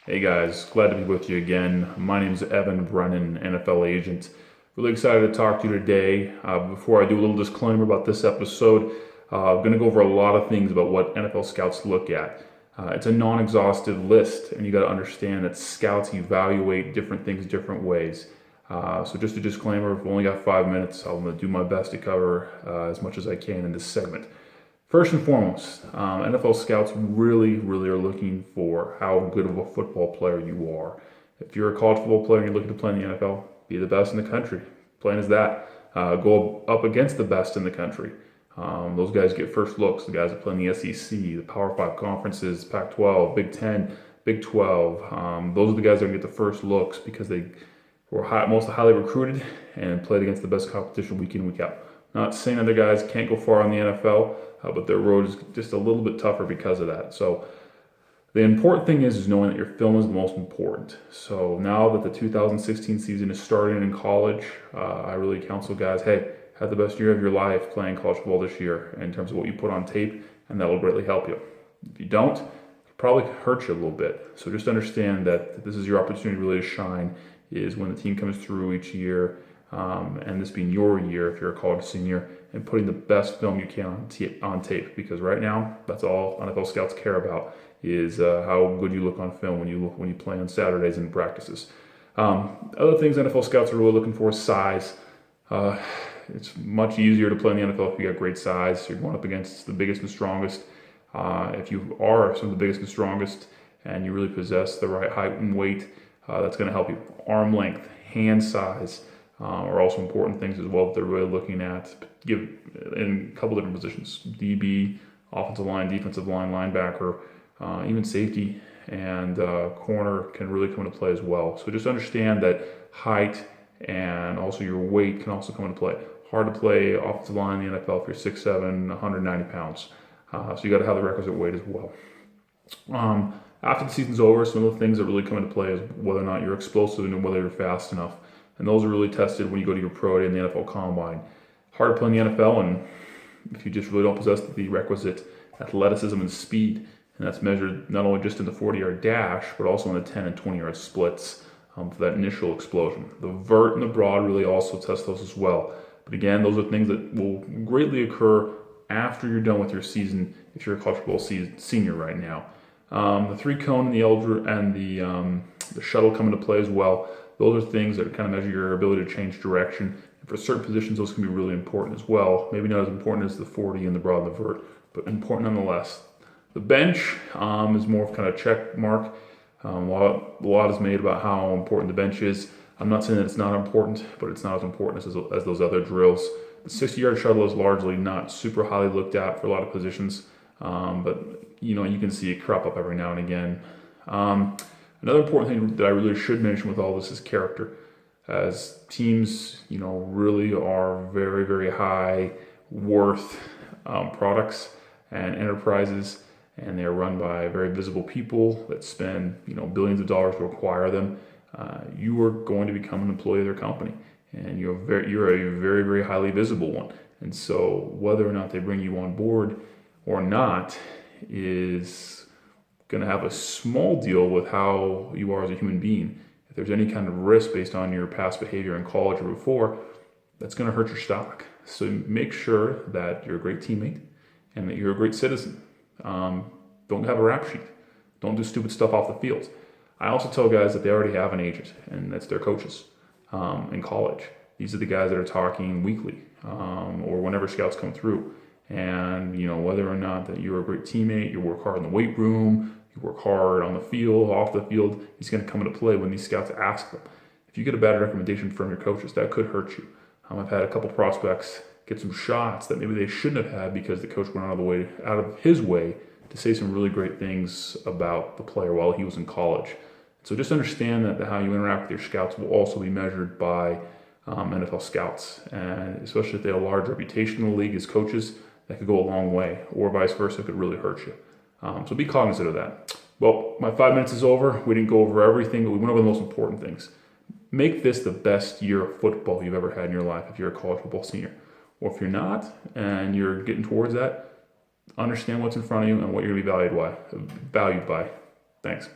Hey guys, glad to be with you again. My name is Evan Brennan, NFL agent. Really excited to talk to you today. Before I do a little disclaimer about this episode, I'm going to go over a lot of things about what NFL scouts look at. It's a non-exhaustive list, and you got to understand that scouts evaluate different things different ways. So just a disclaimer, I've only got 5 minutes. I'm going to do my best to cover as much as I can in this segment. First and foremost, NFL scouts really are looking for how good of a football player you are. If you're a college football player and you're looking to play in the NFL, be the best in the country. Plain as that. Go up against the best in the country. Those guys get first looks. The guys that play in the SEC, the Power 5 conferences, Pac-12, Big 10, Big 12. Those are the guys that are going to get the first looks because they were most highly recruited and played against the best competition week in, week out. Not saying other guys can't go far in the NFL, but their road is just a little bit tougher because of that. So the important thing is knowing that your film is the most important. So now that the 2016 season is starting in college, I really counsel guys, hey, have the best year of your life playing college football this year in terms of what you put on tape, and that will greatly help you. If you don't, it'll probably hurt you a little bit. So just understand that this is your opportunity really to shine, is when the team comes through each year, and this being your year if you're a college senior, and putting the best film you can on tape. Because right now, that's all NFL scouts care about is how good you look on film when you play on Saturdays and practices. Other things NFL scouts are really looking for is size. It's much easier to play in the NFL if you got great size. You're going up against the biggest and strongest. If you are some of the biggest and strongest and you really possess the right height and weight, that's going to help you. Arm length, hand size are also important things as well that they're really looking at. Give in a couple different positions: DB, offensive line, defensive line, linebacker, even safety and corner can really come into play as well. So just understand that height and also your weight can also come into play. Hard to play offensive line in the NFL if you're 6'7", 190 pounds. So you got to have the requisite weight as well. After the season's over, some of the things that really come into play is whether or not you're explosive and whether you're fast enough. And those are really tested when you go to your pro day in the NFL Combine. Hard to play in the NFL, and if you just really don't possess the requisite athleticism and speed, and that's measured not only just in the 40-yard dash, but also in the 10 and 20-yard splits for that initial explosion. The vert and the broad really also test those as well. But again, those are things that will greatly occur after you're done with your season if you're a college football senior right now. The three cone and the elder and the shuttle come into play as well. Those are things that kind of measure your ability to change direction. And for certain positions, those can be really important as well. Maybe not as important as the 40 and the broad and the vert, but important nonetheless. The bench is more of kind of check mark. A lot is made about how important the bench is. I'm not saying that it's not important, but it's not as important as those other drills. The 60-yard shuttle is largely not super highly looked at for a lot of positions, but you can see it crop up every now and again. Another important thing that I really should mention with all this is character. As teams, really are very high worth products and enterprises, and they are run by very visible people that spend, billions of dollars to acquire them. You are going to become an employee of their company, and you're a very highly visible one. And so whether or not they bring you on board or not is going to have a small deal with how you are as a human being. If there's any kind of risk based on your past behavior in college or before, that's going to hurt your stock. So make sure that you're a great teammate and that you're a great citizen. Don't have a rap sheet. Don't do stupid stuff off the field. I also tell guys that they already have an agent, and that's their coaches in college. These are the guys that are talking weekly or whenever scouts come through. And, whether or not that you're a great teammate, you work hard in the weight room, you work hard on the field, off the field, he's going to come into play when these scouts ask them. If you get a bad recommendation from your coaches, that could hurt you. I've had a couple prospects get some shots that maybe they shouldn't have had because the coach went out of his way to say some really great things about the player while he was in college. So just understand that how you interact with your scouts will also be measured by NFL scouts, and especially if they have a large reputation in the league as coaches, that could go a long way, or vice versa, it could really hurt you. So be cognizant of that. Well, my 5 minutes is over. We didn't go over everything, but we went over the most important things. Make this the best year of football you've ever had in your life if you're a college football senior. Or if you're not, and you're getting towards that, understand what's in front of you and what you're going to be valued by. Thanks.